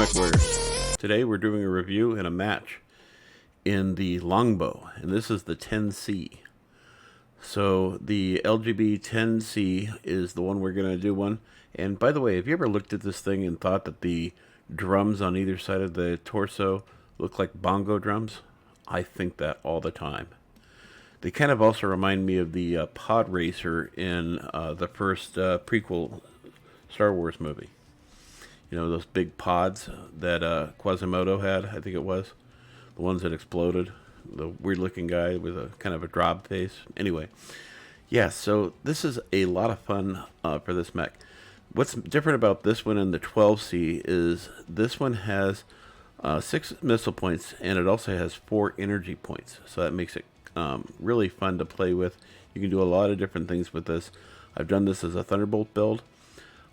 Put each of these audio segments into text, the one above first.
Mechwarrior. Today we're doing a review and a match in the Longbow, and this is the 10C. So the LGB-10C is the one we're going to do one. And by the way, have you ever looked at this thing and thought that the drums on either side of the torso look like bongo drums? I think that all the time. They kind of also remind me of the pod racer in the first prequel Star Wars movie. You know, those big pods that Quasimodo had, I think it was. The ones that exploded. The weird-looking guy with a kind of a drop face. Anyway, yeah, so this is a lot of fun for this mech. What's different about this one and the 12C is this one has 6 missile points, and it also has 4 energy points. So that makes it really fun to play with. You can do a lot of different things with this. I've done this as a Thunderbolt build.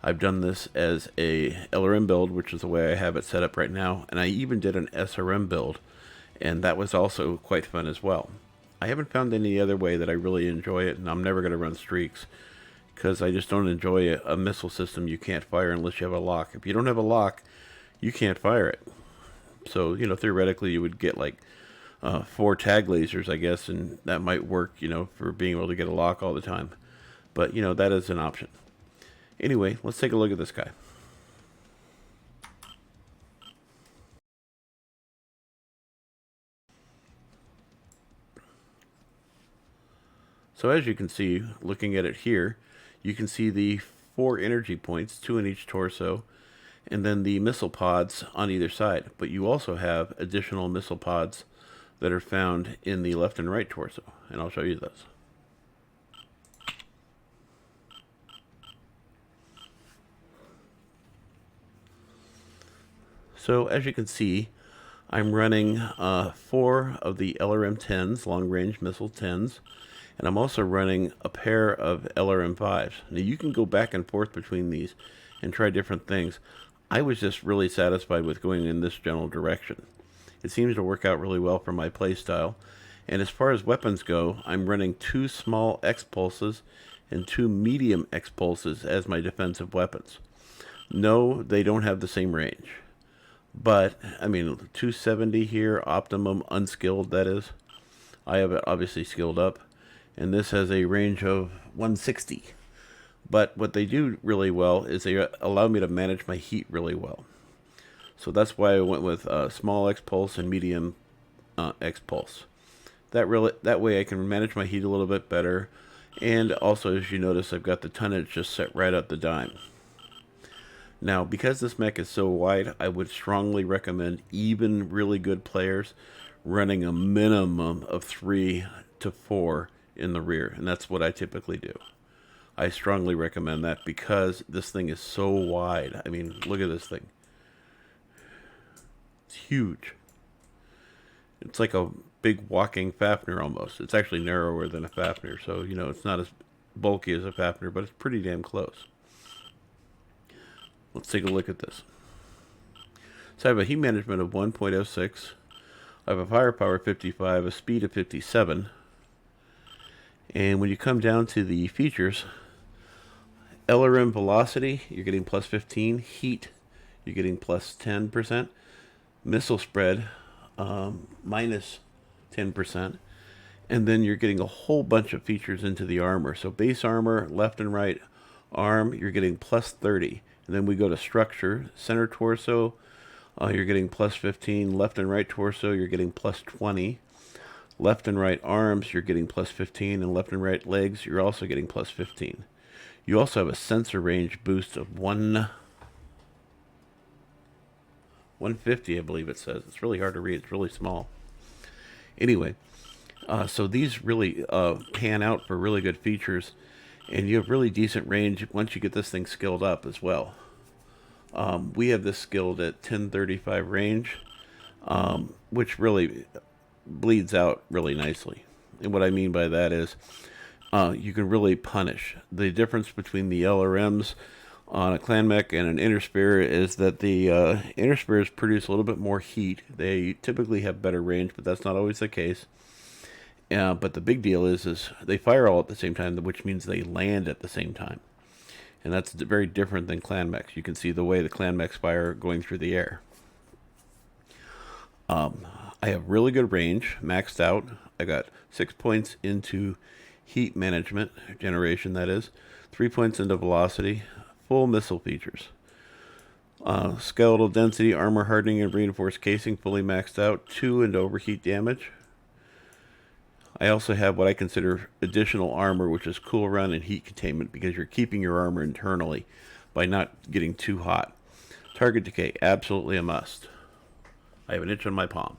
I've done this as a LRM build, which is the way I have it set up right now. And I even did an SRM build, and that was also quite fun as well. I haven't found any other way that I really enjoy it, and I'm never going to run streaks because I just don't enjoy a missile system you can't fire unless you have a lock. If you don't have a lock, you can't fire it. So, you know, theoretically you would get like 4 tag lasers, I guess, and that might work, you know, for being able to get a lock all the time. But, you know, that is an option. Anyway, let's take a look at this guy. So as you can see, looking at it here, you can see the 4 energy points, 2 in each torso, and then the missile pods on either side. But you also have additional missile pods that are found in the left and right torso, and I'll show you those. So as you can see, I'm running 4 of the LRM-10s, long-range missile 10s, and I'm also running a pair of LRM-5s. Now you can go back and forth between these and try different things. I was just really satisfied with going in this general direction. It seems to work out really well for my playstyle. And as far as weapons go, I'm running 2 small X-pulses and 2 medium X-pulses as my defensive weapons. No, they don't have the same range. But, I mean, 270 here, optimum, unskilled, that is. I have it obviously skilled up. And this has a range of 160. But what they do really well is they allow me to manage my heat really well. So that's why I went with small X-pulse and medium X-pulse. That way I can manage my heat a little bit better. And also, as you notice, I've got the tonnage just set right at the dime. Now, because this mech is so wide, I would strongly recommend even really good players running a minimum of 3 to 4 in the rear, and that's what I typically do. I strongly recommend that because this thing is so wide. I mean, look at this thing. It's huge. It's like a big walking Fafnir almost. It's actually narrower than a Fafnir, so, you know, it's not as bulky as a Fafnir, but it's pretty damn close. Let's take a look at this. So I have a heat management of 1.06. I have a firepower of 55, a speed of 57. And when you come down to the features, LRM velocity, you're getting plus 15. Heat, you're getting plus 10%. Missile spread, minus 10%. And then you're getting a whole bunch of features into the armor. So base armor, left and right arm, you're getting plus 30. And then we go to structure, center torso, you're getting plus 15. Left and right torso, you're getting plus 20. Left and right arms, you're getting plus 15. And left and right legs, you're also getting plus 15. You also have a sensor range boost of 150, I believe it says. It's really hard to read. It's really small. Anyway, so these really pan out for really good features. And you have really decent range once you get this thing skilled up as well. We have this skilled at 1035 range, which really bleeds out really nicely. And what I mean by that is you can really punish. The difference between the LRMs on a clan mech and an interspear is that the interspears produce a little bit more heat. They typically have better range, but that's not always the case. But the big deal is they fire all at the same time, which means they land at the same time. And that's very different than clan mechs. You can see the way the clan mechs fire going through the air. I have really good range, maxed out. I got 6 points into heat management, generation that is, 3 points into velocity, full missile features. Skeletal density, armor hardening, and reinforced casing fully maxed out, 2 into overheat damage. I also have what I consider additional armor, which is cool run and heat containment, because you're keeping your armor internally by not getting too hot. Target decay, absolutely a must. I have an itch on my palm.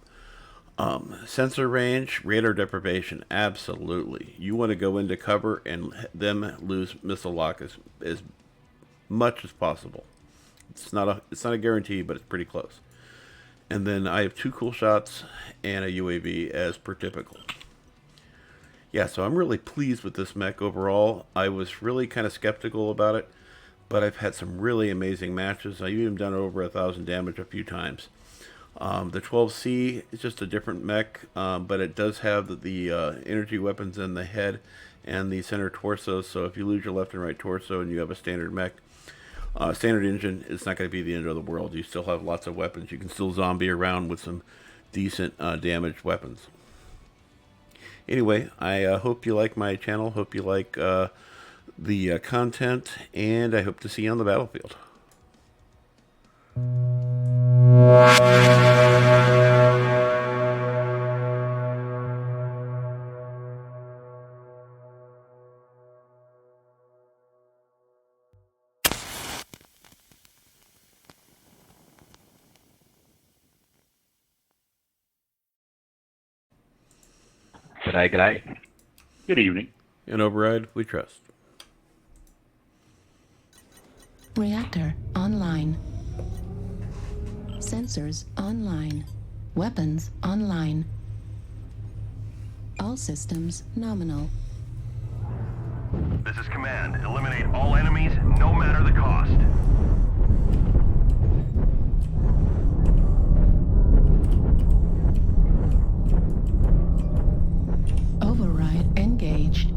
Sensor range, radar deprivation, absolutely. You want to go into cover and them lose missile lock as much as possible. It's not a guarantee, but it's pretty close. And then I have 2 cool shots and a UAV as per typical. Yeah, so I'm really pleased with this mech overall. I was really kind of skeptical about it, but I've had some really amazing matches. I've even done over 1,000 damage a few times. The 12C is just a different mech, but it does have the energy weapons in the head and the center torso, so if you lose your left and right torso and you have a standard mech, standard engine, it's not going to be the end of the world. You still have lots of weapons. You can still zombie around with some decent damaged weapons. Anyway, I hope you like my channel, hope you like the content, and I hope to see you on the battlefield. G'day. Good evening. In Override, we trust. Reactor online. Sensors online. Weapons online. All systems nominal. This is Command. Eliminate all enemies, no matter the cost. Override engaged.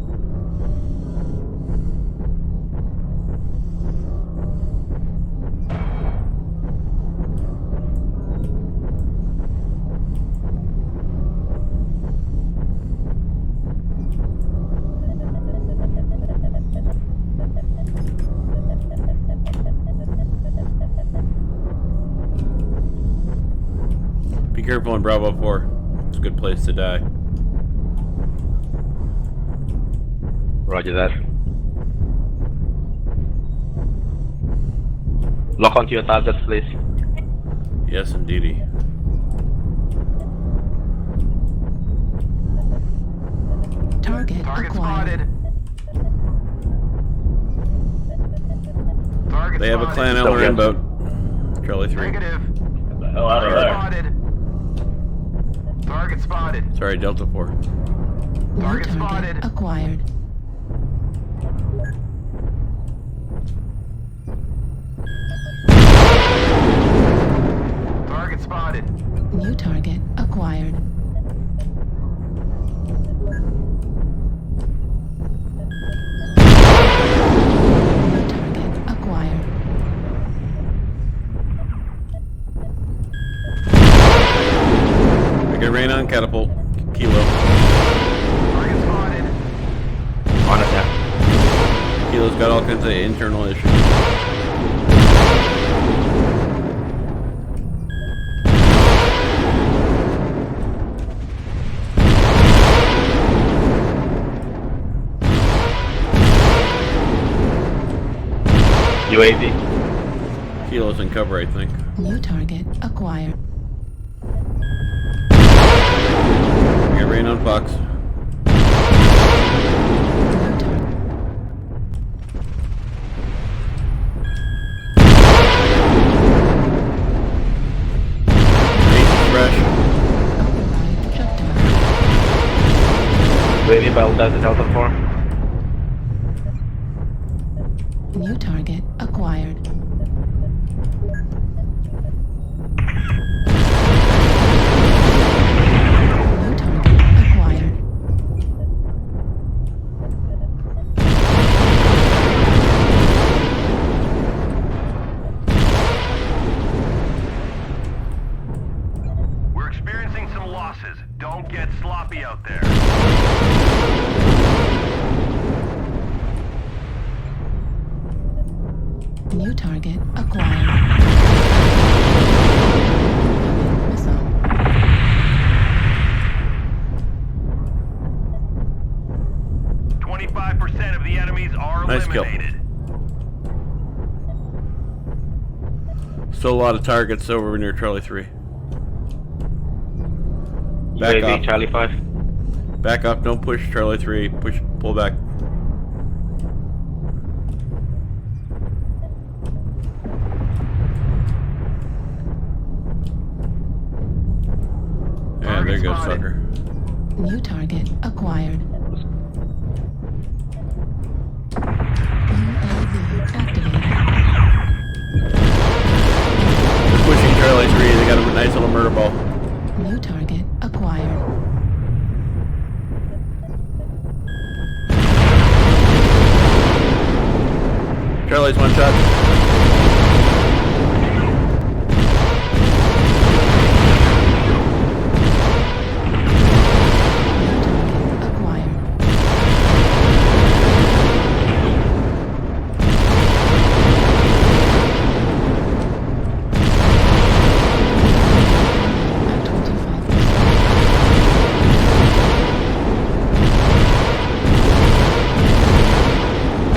Be careful on Bravo 4. It's a good place to die. Roger that. Lock onto your targets, please. Yes, indeedy. Target Target acquired. spotted. Target They have a spotted. clan LR inboat. Charlie 3. Negative. Get the hell out of Target there. spotted. Target spotted. Sorry, Delta 4. New Target target spotted. acquired. Target spotted. New target acquired. New target acquired. We can rain on catapult. Kilo. Target spotted. On it now. Kilo's got all kinds of internal issues. UAV. Kilo's in cover, I think. New target acquired. We got rain on Fox. New target. Fresh. Override shut down. UAV battle does Delta 4. New target acquired. New target acquired. We're experiencing losses. Don't get sloppy out there. New target acquired. Missile. 25% of the enemies are Nice kill. eliminated. Still a lot of targets over near Charlie 3. Back UAV up. Charlie 5. Back up. Don't push Charlie 3. Push. Pull back. Yeah, there goes sucker. New target acquired. UAV activated. They're pushing Charlie 3. They got a nice little murder ball. New target acquired. Charlie's one shot. Acquired. At 25%.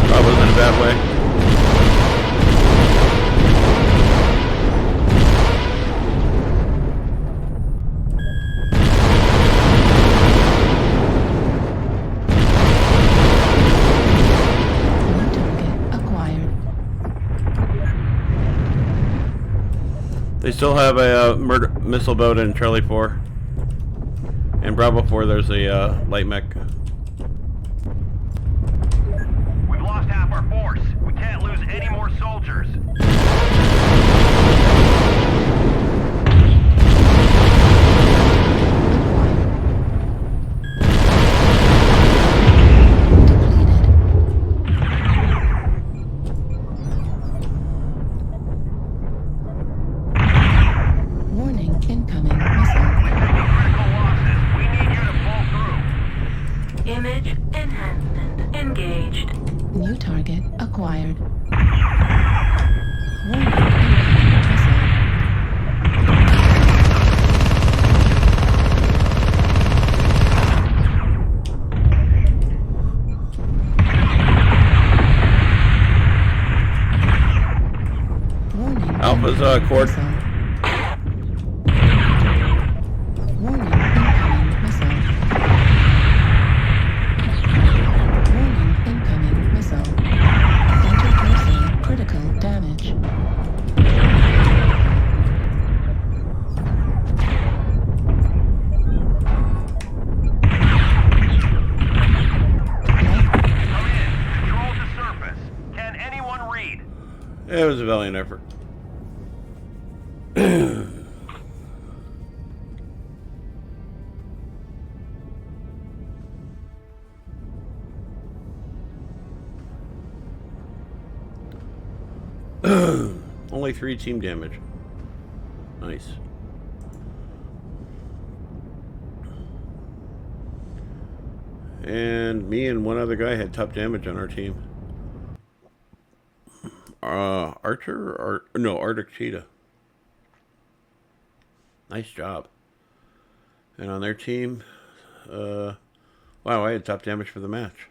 Probably wasn't in a bad way. New target acquired. They still have a murder missile boat in Charlie 4. And Bravo 4, there's a light mech. We've lost half our force. We can't lose any more soldiers. Warning, incoming missile. Critical losses. We need you to pull through. Image enhancement engaged. New target acquired. Warning, incoming missile. Warning, Alpha's incoming cord. missile. Warning, incoming missile. Warning, incoming missile. Interpersonal critical damage. Come in. Control to surface. Can anyone read? It was a valiant effort. Only 3 team damage. Nice. And me and one other guy had top damage on our team. Archer or no, Arctic Cheetah. Nice job. And on their team, wow, I had top damage for the match.